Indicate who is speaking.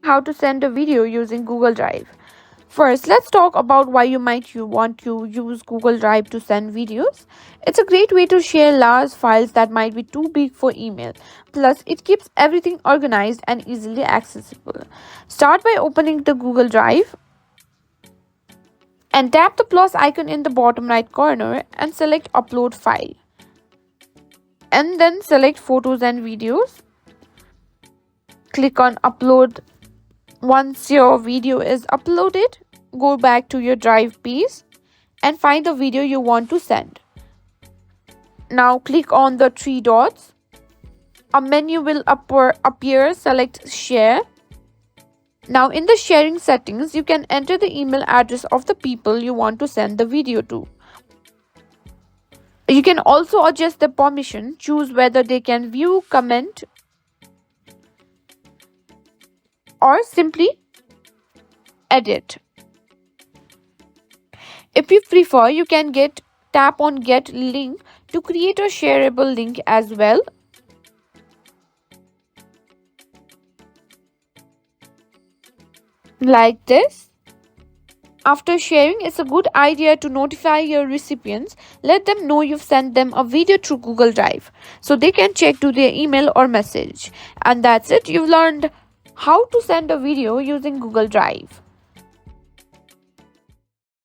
Speaker 1: how to send a video using Google Drive. First, let's talk about why you want to use Google Drive to send videos. It's a great way to share large files that might be too big for email. Plus, it keeps everything organized and easily accessible. Start by opening the Google Drive and tap the plus icon in the bottom right corner and select Upload File. And then select Photos and Videos. Click on Upload. Once your video is uploaded, go back to your Drive page and find the video you want to send. Now click on the three dots. A menu will appear. Select Share. Now in the sharing settings, you can enter the email address of the people you want to send the video to. You can also adjust the permission, choose whether they can view, comment, or simply edit. If you prefer, you can tap on Get Link to create a shareable link as well. Like this. After sharing, it's a good idea to notify your recipients. Let them know you've sent them a video through Google Drive so they can check to their email or message. And that's it. You've learned how to send a video using Google Drive.